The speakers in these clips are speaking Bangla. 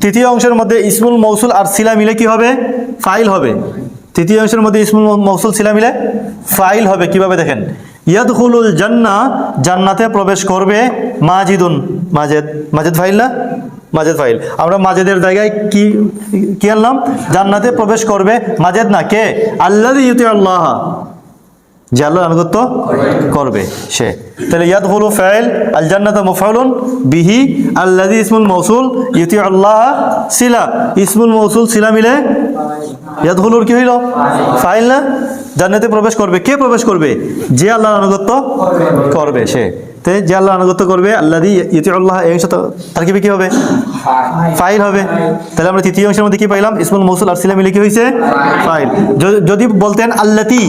তৃতীয় অংশের মধ্যে ইসমুল মৌসুল আর সিলা মিলে কি হবে? ফাইল হবে। তৃতীয় অংশের মধ্যে ইসমুল মৌসুল সিলা মিলে ফাইল হবে। কিভাবে দেখেন, ইয়াদখুলুল জান্নাহ, জান্নাতে প্রবেশ করবে মাজিদুন, মাজেদ, মাজেদ ফাইল না? মাজেদ ফাইল। আমরা মাজেদের জায়গায় কি আনলাম? জান্নাতে প্রবেশ করবে মাজেদ না, কে? আল্লাযী ইউতিউল্লাহ, যে আল্লাহর আনুগত্য করবে সে। তাহলে ইয়াদখুলু ফাইল, আল জান্নাতু মাফউলুন বিহি, আল্লাযী ইসমুল মৌসুল, ইউতিউল্লাহ সিলা, ইসমুল মৌসুল সিলা মিলে ইয়াদখুলুর কি হইল? ফাইল না? জান্নাতে প্রবেশ করবে, কে প্রবেশ করবে? যে আল্লাহর আনুগত্য করবে সে। তে যে আল্লাহর আনুগত্য করবে, আল্লাযী ইউতিউল্লাহ, এই অংশটা তারকিবে কি হবে? ফাইল হবে। তাহলে আমরা তৃতীয় অংশের মধ্যে কি পাইলাম? ইসমুল মৌসুল আর সিলা মিলে কি হয়েছে? ফাইল। যদি বলতেন আল্লাতী,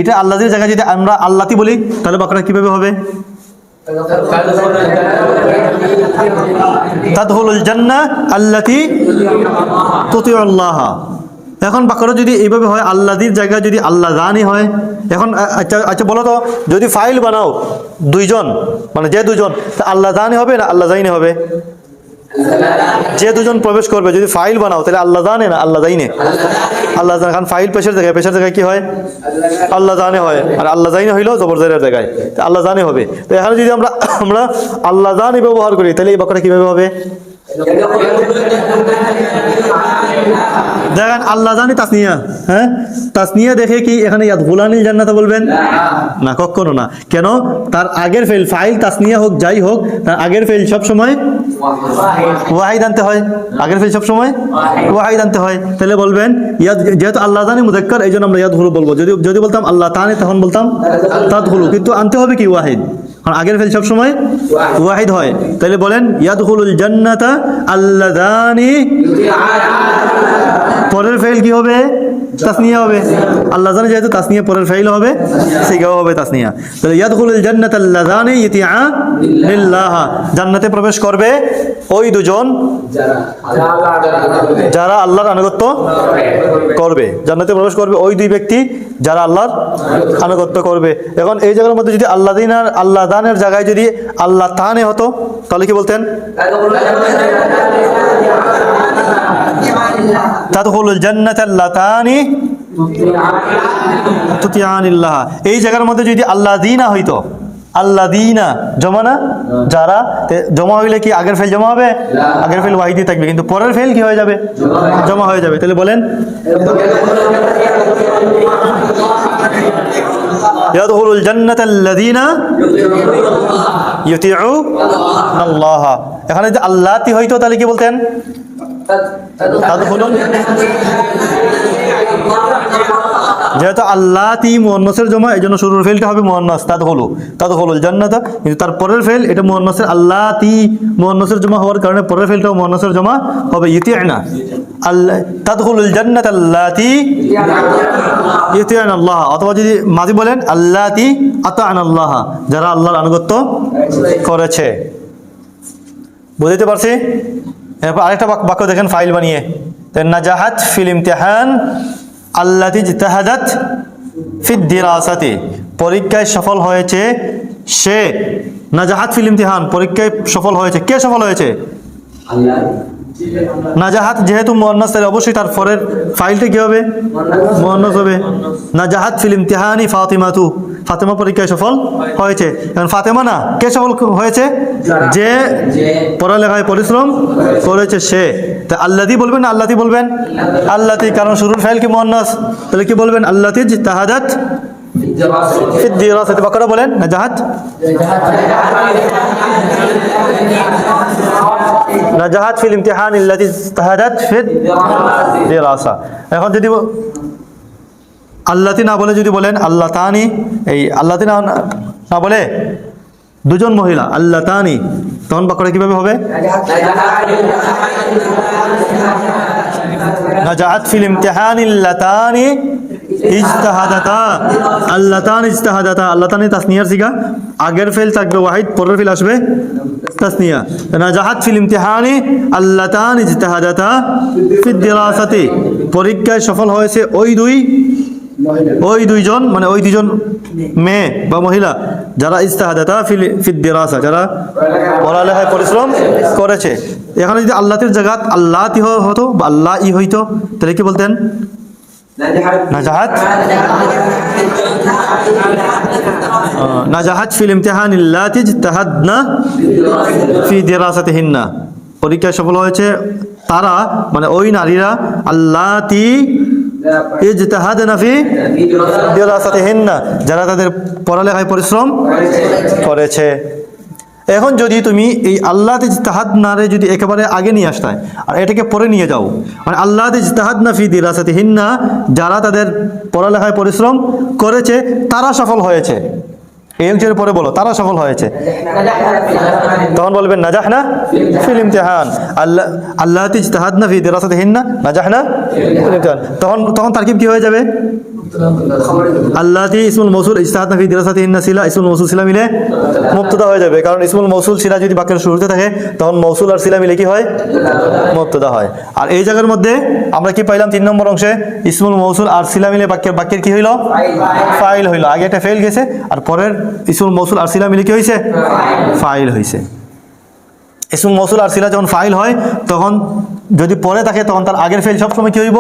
এটা আল্লাহর জায়গায় যদি আমরা আল্লাতী বলি, তাহলে বাক্যটা কিভাবে হবে? তাদখুলুল জান্নাহ আল্লাতী তুতিউল্লাহ। এখন বাক্যটা যদি এইভাবে হয়, আল্লাহর জায়গায় যদি আল্লাহ জানি হয়, এখন আচ্ছা বলো তো, যদি ফাইল বানাও দুইজন, মানে যে দুজন, আল্লাহ জানি হবে না আল্লাহ জাইনে হবে? যে দুজন প্রবেশ করবে যদি ফাইল বানাও, তাহলে আল্লাহ জানে না আল্লাহ জাইনে? আল্লাহ জানে। কারণ ফাইল পেশের জায়গায় কি হয়? আল্লাহ জানে হয়। আর আল্লাহ জাইনে হইলো জবরজাইরের জায়গায়, আল্লাহ জানে হবে। তো এখানে যদি আমরা আল্লাহ জানি ব্যবহার করি, তাহলে এই বাক্যটা কিভাবে হবে? দেখেন আল্লাহ জানি তাসনিয়া, হ্যাঁ, তাসনিয়া দেখে কি এখানে ইয়াদখুলানিল জান্নাত বলবেন? না, কখনো না। কেন? তার আগের ফেল, ফাইল তাসনিয়া হোক যাই হোক, তার আগের ফেল সব সময় ওয়াহিদ আনতে হয়। আগের ফেল সব সময় ওয়াহিদ আনতে হয়। তাহলে বলবেন যেহেতু আল্লাহ জানি মুযাক্কার, এই জন্য আমরা ইয়াদখুলু বলবো। যদি বলতাম আল্লাহ তানি, তখন বলতাম তাদখুলু, কিন্তু আনতে হবে কি? ওয়াহিদ। কারণ আগের ফেল সব সময় ওয়াহিদ হয়। তাহলে বলেন ইয়াদখুলুল জান্নাতা আল্লাযানি, পরের ফেল কি হবে? তাসনিয়া হবে। আল্লাহ জানে যেহেতু তাসনিয়া, পরের ফেল হবে সিগাও হবে তাসনিয়া। তাহলে ইয়াদখুলুল জান্নাতা আল্লাযানি ইউতিআনিল্লাহ, জান্নাতে প্রবেশ করবে ওই দুজন যারা আল্লাহর আনুগত্য করবে। জান্নাতে প্রবেশ করবে ওই দুই ব্যক্তি যারা আল্লাহর আনুগত্য করবে। এখন এই জায়গার মধ্যে যদি আল্লাহ দানের জায়গায় যদি আল্লাহ তানে হতো, তাহলে কি বলতেন? তাদখুলুল জান্নাতা আল্লাতানি তুতিআনিল্লাহ। এই জায়গার মধ্যে যদি আল্লাযিনা হইতো, আল্লাযিনা জমা না? যারা, জমা হইলে কি আগের ফেল জমা হবে? আগের ফেল ওয়াহিদই থাকবে, কিন্তু পরের ফেল কি হয়ে যাবে? জমা হয়ে যাবে। তাহলে বলেন ইয়াদখুলুল জান্নাতা আল্লাযিনা ইউতিউনাল্লাহ। এখানে যদি আল্লাতি হইতো, তাহলে কি বলতেন? যেহেতু আল্লাতি মুয়ান্নাসের জমা, এই জন্য শুরুর ফেলটা হবে মুয়ান্নাস, তাদখুলুল জান্নাতা। কিন্তু তার পরের ফেল এটা মুয়ান্নাসের, আল্লাতি মুয়ান্নাসের জমা হওয়ার কারণে পরের ফেলটাও মুয়ান্নাসের জমা হবে, ইউতিউনা। তাদখুলুল জান্নাতা আল্লাতি ইউতিউনাল্লাহ। অথবা যদি মাজি বলেন আল্লাতি আতা'নাল্লাহ, যারা আল্লাহর আনুগত্য করেছে। বুঝতে পারছি? এরপর আরেকটা বাক্য দেখেন ফাইল বানিয়ে, নাজাহাত ফিল ইমতিহান আল্লাতী ইজতাহাদাত ফিদ দিরাসাতি, পরীক্ষায় সফল হয়েছে সে। নাজাহাত ফিল ইমতিহান, পরীক্ষায় সফল হয়েছে, কে সফল হয়েছে? নাজাহাত যেহেতু মুয়ান্নাস, তাহলে অবশ্যই তার পরের ফাইলটা কি হবে? মুয়ান্নাস হবে। নাজাহাত ফিল ইমতিহানি ফাতিমাতু, ফাতেমা পরীক্ষায় সফল হয়েছে। কারণ ফাতেমা না, কে সফল হয়েছে? যে পড়ালেখায় পরিশ্রম করেছে সে। তা আল্লাতী বলবেন না আল্লাতী বলবেন? আল্লাতী, কারণ শুরুর ফাইল কি মুয়ান্নাস। তাহলে কি বলবেন? আল্লাতী ইজতাহাদাত ফিদ দিরাসাতি। বাক্যটা বলেন নাজাহাত নাজাহাত ফিল ইমতিহান আল্লাতী ইজতাহাদাত ফিদ দিরাসা। এখন যদি আল্লাতী না বলে যদি বলেন আল্লাহ তানি, এই আল্লাতী না বলে দুজন মহিলা আল্লাহ তানি, তখন বাক্যটা কিভাবে হবে? নাজাহাত ফিল ইমতিহান আল্লাতানি ইজতাহাদাতা, আল্লাতানি ইজতাহাদাতা। আল্লাতানি তাসনিয়ার সিগা, আগের ফেল থাকবে ওয়াহিদ, পরের ফেল আসবে তাসনিয়া। নাজাহাত ফিল ইমতিহানি আল্লাতানি ইজতাহাদাতা ফিদ দিরাসাতি, পরীক্ষায় সফল হয়েছে ওই দুই ওই দুইজন মানে ওই দুইজন মেয়ে বা মহিলা যারা ইজতাহাদাতা ফিদ দিরাসা, যারা পড়ালেখায় পরিশ্রম করেছে। এখানে যদি আল্লাহর জায়গাত আল্লাহতি হতো বা আল্লাহ ই হইতো তাহলে কি বলতেন? নাজাহাত নাজাহাত ফিল ইমতিহান আল্লাতি ইজতাহাদনা ফি দিরাসাতিহিন্না, পরীক্ষায় সফল হয়েছে তারা মানে ওই নারীরা আল্লাতি ইজতাহাদনা ফি দিরাসাতিহিন্না, যারা তাদের পড়ালেখায় পরিশ্রম করেছে। এখন যদি তুমি এই আল্লাহ ইজতাহাদনারে যদি একেবারে আগে নিয়ে আসতে আর এটাকে পরে নিয়ে যাও, মানে আল্লাহ ইজতাহাদনা ফি দিরাসাতিহিন্না, যারা তাদের পড়ালেখায় পরিশ্রম করেছে তারা সফল হয়েছে, এই অংশের পরে বলো তারা সফল হয়েছে, তখন বলবেন নাজাহনা ফিল ইমতিহান। আল্লাহ ইজতাহাদনা ফি দিরাসাতিহিন্না নাজাহনা ফিল ইমতিহান, তখন তারকিব কি হয়ে যাবে? আল্লাতি ইসমুল মৌসুল ইজতাহাদনা ফি দিরাসাতিহিন্না সিলা, ইসমুল মৌসুল সিলা মিলে মুবতাদা হয়ে যাবে, কারণ ইসমুল মৌসুল সিলা যদি বাক্যের শুরুতে থাকে তখন মৌসুল আর সিলা মিলে কি হয়? মুবতাদা হয়। আর এই জায়গার মধ্যে আমরা কি পাইলাম? 3 নম্বর অংশে ইসমুল মৌসুল আর সিলা মিলে বাক্যের কি হইল? ফাইল হইল। আগে একটা ফেল গেছে আর পরের ইসমুল মৌসুল আর সিলা মিলে কি হয়েছে? ফাইল হয়েছে। ইসমুল মৌসুল আর সিলা যখন ফাইল হয় তখন যদি পরে থাকে তখন তার আগের ফেল সবসময় কি হইব?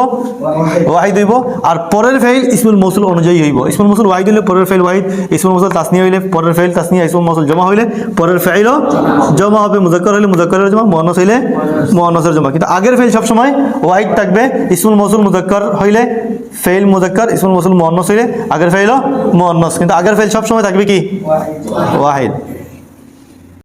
ওয়াহিদ হইব। আর পরের ফেল ইসমুল মৌসুল অনুযায়ী হইব। ইসমুল মৌসুল ওয়াহিদ হইলে পরের ফেল ওয়াহিদ, ইসমুল মৌসুল তাসনিয়া হইলে পরের ফেল তাসনিয়া, ইসমুল মৌসুল জমা হইলে পরের ফেলও জমা হবে, মুজাক্কার হইলে মুজাক্কারের জমা, মুআন্নাস হইলে মুআন্নাসের জমা। কিন্তু আগের ফেল সবসময় ওয়াহিদ থাকবে। ইসমুল মৌসুল মুজাক্কার হইলে ফেল মুজাক্কার, ইসমুল মৌসুল মুআন্নাস হইলে আগের ফেলও মুআন্নাস, কিন্তু আগের ফেল সবসময় থাকবে কি? ওয়াহিদ।